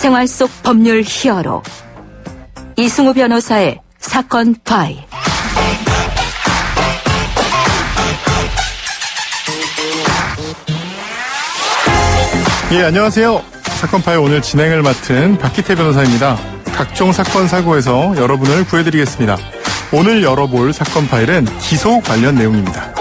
생활 속 법률 히어로 이승우 변호사의 사건 파일. 예, 안녕하세요. 사건 파일 오늘 진행을 맡은 박기태 변호사입니다. 각종 사건 사고에서 여러분을 구해드리겠습니다. 오늘 열어볼 사건 파일은 기소 관련 내용입니다.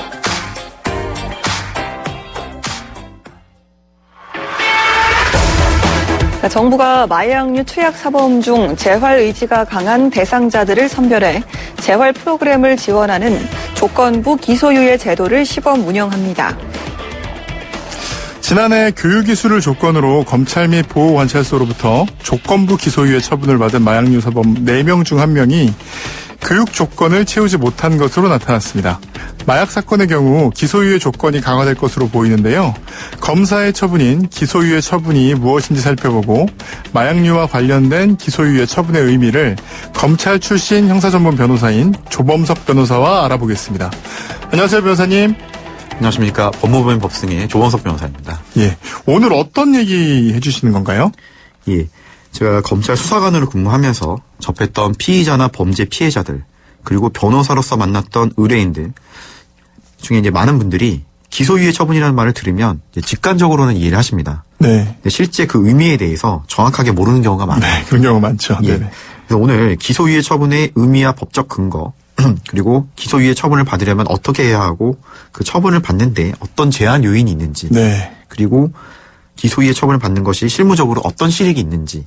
정부가 마약류 투약 사범 중 재활 의지가 강한 대상자들을 선별해 재활 프로그램을 지원하는 조건부 기소유예 제도를 시범 운영합니다. 지난해 교육이수를 조건으로 검찰 및 보호관찰소로부터 조건부 기소유예 처분을 받은 마약류 사범 4명 중 1명이 교육 조건을 채우지 못한 것으로 나타났습니다. 마약 사건의 경우 기소유예 조건이 강화될 것으로 보이는데요. 검사의 처분인 기소유예 처분이 무엇인지 살펴보고 마약류와 관련된 기소유예 처분의 의미를 검찰 출신 형사전문 변호사인 조범석 변호사와 알아보겠습니다. 안녕하세요, 변호사님. 안녕하십니까. 법무법인 법승의 조범석 변호사입니다. 예, 오늘 어떤 얘기 해주시는 건가요? 예, 제가 검찰 수사관으로 근무하면서 접했던 피의자나 범죄 피해자들, 그리고 변호사로서 만났던 의뢰인들 중에 이제 많은 분들이 기소유예 처분이라는 말을 들으면 직관적으로는 이해를 하십니다. 네. 근데 실제 그 의미에 대해서 정확하게 모르는 경우가 많아요. 네, 그런 경우가 많죠. 예. 네네. 그래서 오늘 기소유예 처분의 의미와 법적 근거, 그리고 기소유예 처분을 받으려면 어떻게 해야 하고 그 처분을 받는데 어떤 제한 요인이 있는지, 네. 그리고 기소유예 처분을 받는 것이 실무적으로 어떤 실익이 있는지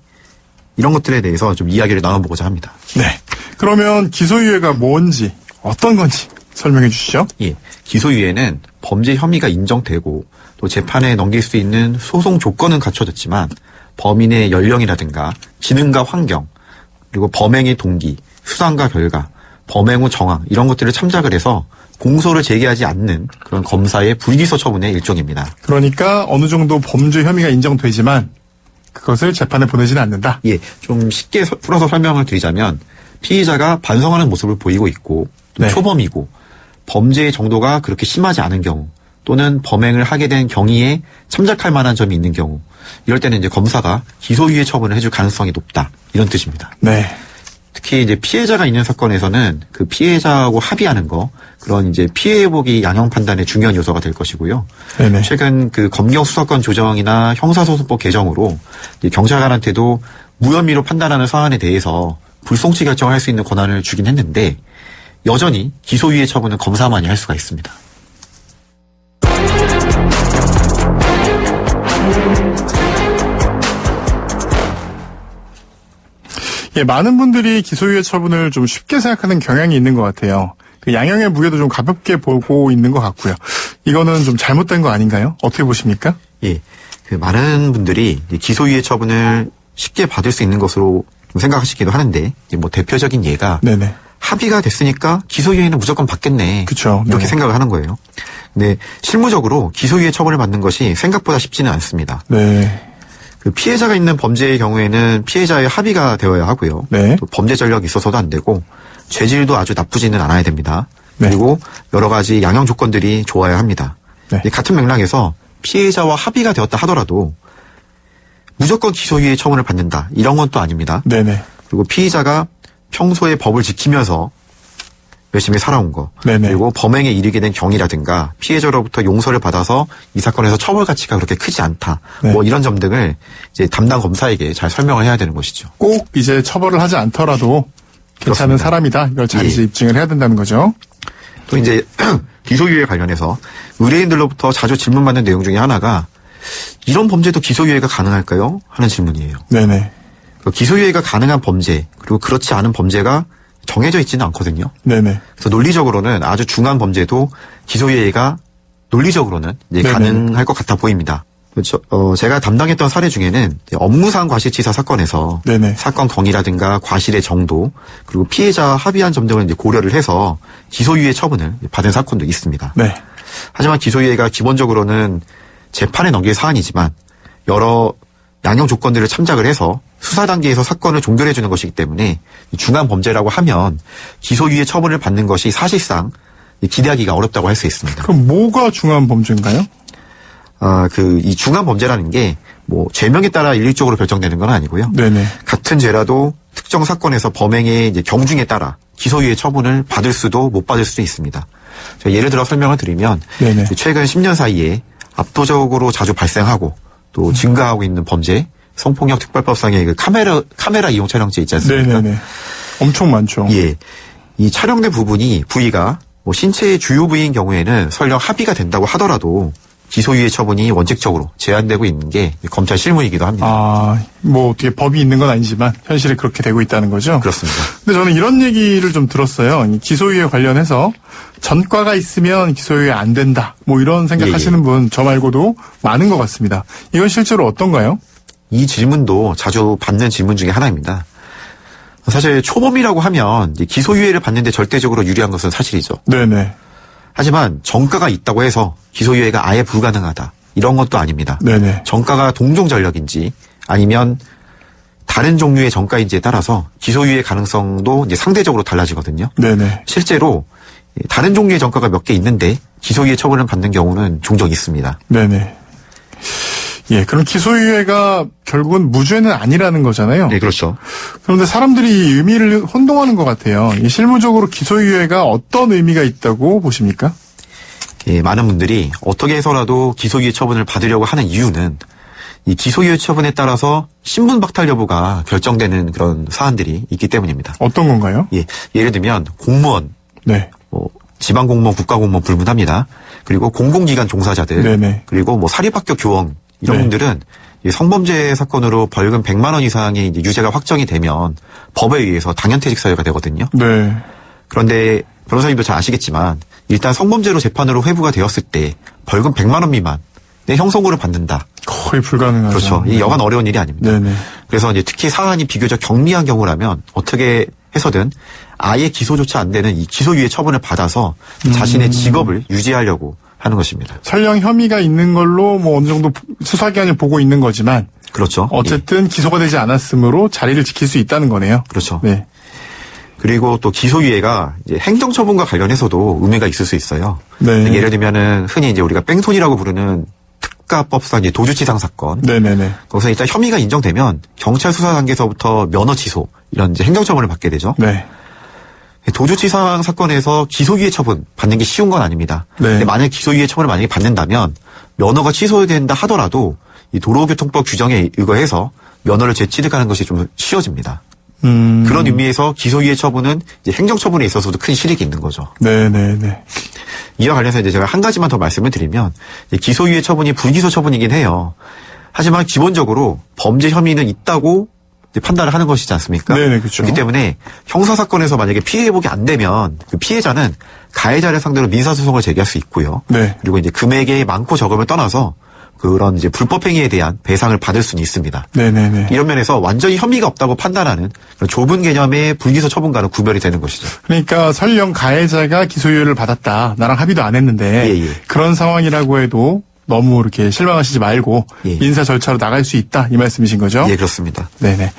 이런 것들에 대해서 좀 이야기를 나눠보고자 합니다. 네. 그러면 기소유예가 뭔지, 어떤 건지 설명해 주시죠. 예. 기소유예는 범죄 혐의가 인정되고 또 재판에 넘길 수 있는 소송 조건은 갖춰졌지만 범인의 연령이라든가 지능과 환경, 그리고 범행의 동기, 수단과 결과, 범행 후 정황 이런 것들을 참작을 해서 공소를 제기하지 않는 그런 검사의 불기소 처분의 일종입니다. 그러니까 어느 정도 범죄 혐의가 인정되지만 그것을 재판에 보내지는 않는다. 예, 좀 쉽게 풀어서 설명을 드리자면 피의자가 반성하는 모습을 보이고 있고 또 네. 초범이고 범죄의 정도가 그렇게 심하지 않은 경우 또는 범행을 하게 된 경위에 참작할 만한 점이 있는 경우 이럴 때는 이제 검사가 기소유예 처분을 해줄 가능성이 높다 이런 뜻입니다. 네. 특히 이제 피해자가 있는 사건에서는 그 피해자하고 합의하는 거 그런 이제 피해 회복이 양형 판단의 중요한 요소가 될 것이고요. 네네. 최근 그 검경 수사권 조정이나 형사소송법 개정으로 경찰관한테도 무혐의로 판단하는 사안에 대해서 불송치 결정할 수 있는 권한을 주긴 했는데 여전히 기소유예 처분은 검사만이 할 수가 있습니다. 예, 많은 분들이 기소유예 처분을 좀 쉽게 생각하는 경향이 있는 것 같아요. 그 양형의 무게도 좀 가볍게 보고 있는 것 같고요. 이거는 좀 잘못된 거 아닌가요? 어떻게 보십니까? 예, 그 많은 분들이 기소유예 처분을 쉽게 받을 수 있는 것으로 생각하시기도 하는데 뭐 대표적인 예가 네네. 합의가 됐으니까 기소유예는 무조건 받겠네. 그쵸. 이렇게 네. 생각을 하는 거예요. 근데 실무적으로 기소유예 처분을 받는 것이 생각보다 쉽지는 않습니다. 네. 그 피해자가 있는 범죄의 경우에는 피해자의 합의가 되어야 하고요. 네. 또 범죄 전력이 있어서도 안 되고 죄질도 아주 나쁘지는 않아야 됩니다. 네. 그리고 여러 가지 양형 조건들이 좋아야 합니다. 네. 같은 맥락에서 피해자와 합의가 되었다 하더라도 무조건 기소유예 처분을 받는다. 이런 건 또 아닙니다. 네네. 그리고 피의자가 평소에 법을 지키면서 열심히 살아온 거, 네네. 그리고 범행에 이르게 된 경위라든가 피해자로부터 용서를 받아서 이 사건에서 처벌 가치가 그렇게 크지 않다. 네. 뭐 이런 점등을 이제 담당 검사에게 잘 설명을 해야 되는 것이죠. 꼭 이제 처벌을 하지 않더라도 괜찮은 그렇습니다. 사람이다. 이걸 잘 이제 예. 입증을 해야 된다는 거죠. 또 이제 기소유예 관련해서 의뢰인들로부터 자주 질문받는 내용 중에 하나가 이런 범죄도 기소유예가 가능할까요? 하는 질문이에요. 네네. 기소유예가 가능한 범죄 그리고 그렇지 않은 범죄가 정해져 있지는 않거든요. 네네. 그래서 논리적으로는 아주 중한 범죄도 기소유예가 논리적으로는 이제 네네. 가능할 것 같아 보입니다. 그렇죠. 제가 담당했던 사례 중에는 업무상 과실치사 사건에서 네네. 사건 경위라든가 과실의 정도 그리고 피해자와 합의한 점 등을 이제 고려를 해서 기소유예 처분을 받은 사건도 있습니다. 네. 하지만 기소유예가 기본적으로는 재판에 넘길 사안이지만 여러 양형 조건들을 참작을 해서 수사 단계에서 사건을 종결해 주는 것이기 때문에 중한 범죄라고 하면 기소유예 처분을 받는 것이 사실상 기대하기가 어렵다고 할 수 있습니다. 그럼 뭐가 중한 범죄인가요? 이 중한 범죄라는 게 뭐 죄명에 따라 일률적으로 결정되는 건 아니고요. 네네. 같은 죄라도 특정 사건에서 범행의 이제 경중에 따라 기소유예 처분을 받을 수도 못 받을 수도 있습니다. 제가 예를 들어 설명을 드리면 네네. 최근 10년 사이에 압도적으로 자주 발생하고 또 증가하고 있는 범죄, 성폭력 특별법상의 그 카메라 이용 촬영죄 있지 않습니까? 네네네. 엄청 많죠. 예. 이 촬영된 부위가 뭐 신체의 주요 부위인 경우에는 설령 합의가 된다고 하더라도 기소유예 처분이 원칙적으로 제한되고 있는 게 검찰 실무이기도 합니다. 아, 뭐 어떻게 법이 있는 건 아니지만 현실에 그렇게 되고 있다는 거죠? 그렇습니다. 근데 저는 이런 얘기를 좀 들었어요. 이 기소유예 관련해서 전과가 있으면 기소유예 안 된다. 뭐 이런 생각하시는 분 저 말고도 많은 것 같습니다. 이건 실제로 어떤가요? 이 질문도 자주 받는 질문 중에 하나입니다. 사실 초범이라고 하면 이제 기소유예를 받는데 절대적으로 유리한 것은 사실이죠. 네네. 하지만 전과가 있다고 해서 기소유예가 아예 불가능하다. 이런 것도 아닙니다. 네네. 전과가 동종 전력인지 아니면 다른 종류의 전과인지에 따라서 기소유예 가능성도 이제 상대적으로 달라지거든요. 네네. 실제로 다른 종류의 전과가 몇 개 있는데 기소유예 처분을 받는 경우는 종종 있습니다. 네네. 예, 그럼 기소유예가 결국은 무죄는 아니라는 거잖아요. 네, 그렇죠. 그런데 사람들이 이 의미를 혼동하는 것 같아요. 이 실무적으로 기소유예가 어떤 의미가 있다고 보십니까? 예, 많은 분들이 어떻게 해서라도 기소유예 처분을 받으려고 하는 이유는 이 기소유예 처분에 따라서 신분 박탈 여부가 결정되는 그런 사안들이 있기 때문입니다. 어떤 건가요? 예, 예를 들면 공무원, 네. 뭐 지방공무원, 국가공무원 불문합니다. 그리고 공공기관 종사자들, 네네. 그리고 뭐 사립학교 교원 이런 네. 분들은 이 성범죄 사건으로 벌금 100만 원 이상의 이제 유죄가 확정이 되면 법에 의해서 당연퇴직 사유가 되거든요. 네. 그런데 변호사님도 잘 아시겠지만 일단 성범죄로 재판으로 회부가 되었을 때 벌금 100만 원 미만의 형성고를 받는다. 거의 불가능하죠. 그렇죠. 이 여간 어려운 일이 아닙니다. 네네. 그래서 이제 특히 사안이 비교적 경미한 경우라면 어떻게 해서든 아예 기소조차 안 되는 이 기소유예 처분을 받아서 자신의 직업을 유지하려고 하는 것입니다. 설령 혐의가 있는 걸로 뭐 어느 정도 수사기관이 보고 있는 거지만 그렇죠. 어쨌든 기소가 되지 않았으므로 자리를 지킬 수 있다는 거네요. 그렇죠. 네. 그리고 또 기소유예가 이제 행정처분과 관련해서도 의미가 있을 수 있어요. 네. 예를 들면은 흔히 이제 우리가 뺑소니라고 부르는 특가법상 이제 도주치상 사건. 네네네. 거기서 일단 혐의가 인정되면 경찰 수사 단계에서부터 면허 취소 이런 이제 행정처분을 받게 되죠. 네. 도주치상 사건에서 기소유예 처분 받는 게 쉬운 건 아닙니다. 네. 근데 만약 기소유예 처분을 만약에 받는다면 면허가 취소된다 하더라도 이 도로교통법 규정에 의거해서 면허를 재취득하는 것이 좀 쉬워집니다. 그런 의미에서 기소유예 처분은 이제 행정처분에 있어서도 큰 실익이 있는 거죠. 네네네. 이와 관련해서 이제 제가 한 가지만 더 말씀을 드리면 기소유예 처분이 불기소 처분이긴 해요. 하지만 기본적으로 범죄 혐의는 있다고 판단을 하는 것이지 않습니까? 네네, 그렇죠. 그렇기 때문에 형사사건에서 만약에 피해 회복이 안 되면 그 피해자는 가해자를 상대로 민사소송을 제기할 수 있고요. 네. 그리고 이제 금액의 많고 적음을 떠나서 그런 이제 불법행위에 대한 배상을 받을 수는 있습니다. 네네네. 이런 면에서 완전히 혐의가 없다고 판단하는 그런 좁은 개념의 불기소 처분과는 구별이 되는 것이죠. 그러니까 설령 가해자가 기소유예를 받았다. 나랑 합의도 안 했는데 예, 예. 그런 상황이라고 해도 너무 이렇게 실망하시지 말고 예. 민사 절차로 나갈 수 있다. 이 말씀이신 거죠? 예, 그렇습니다. 네네.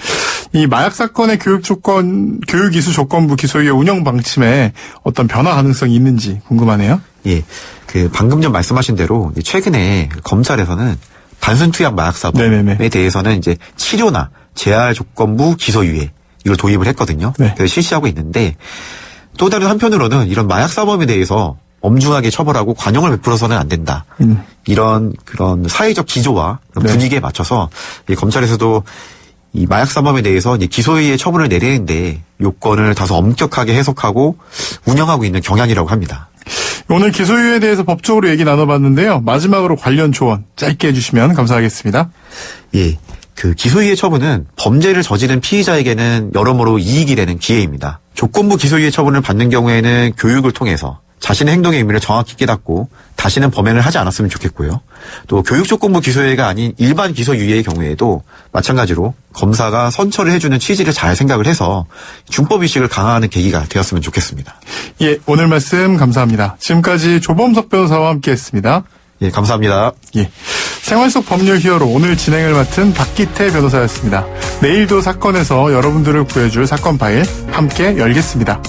이 마약 사건의 교육 이수 조건부 기소유예 운영 방침에 어떤 변화 가능성이 있는지 궁금하네요. 예, 그 방금 전 말씀하신 대로 최근에 검찰에서는 단순 투약 마약 사범에 네네네. 대해서는 이제 치료나 재활 조건부 기소유예 이걸 도입을 했거든요. 네. 그래서 실시하고 있는데 또 다른 한편으로는 이런 마약 사범에 대해서 엄중하게 처벌하고 관용을 베풀어서는 안 된다. 이런 그런 사회적 기조와 그런 네. 분위기에 맞춰서 이 검찰에서도 이 마약 사범에 대해서 이제 기소유예 처분을 내리는데 요건을 다소 엄격하게 해석하고 운영하고 있는 경향이라고 합니다. 오늘 기소유예에 대해서 법적으로 얘기 나눠봤는데요. 마지막으로 관련 조언 짧게 해주시면 감사하겠습니다. 예. 그 기소유예 처분은 범죄를 저지른 피의자에게는 여러모로 이익이 되는 기회입니다. 조건부 기소유예 처분을 받는 경우에는 교육을 통해서 자신의 행동의 의미를 정확히 깨닫고 다시는 범행을 하지 않았으면 좋겠고요. 또 교육 조건부 기소유예가 아닌 일반 기소유예의 경우에도 마찬가지로 검사가 선처를 해주는 취지를 잘 생각을 해서 준법의식을 강화하는 계기가 되었으면 좋겠습니다. 예, 오늘 말씀 감사합니다. 지금까지 조범석 변호사와 함께했습니다. 예, 감사합니다. 예, 생활 속 법률 히어로 오늘 진행을 맡은 박기태 변호사였습니다. 내일도 사건에서 여러분들을 구해줄 사건 파일 함께 열겠습니다.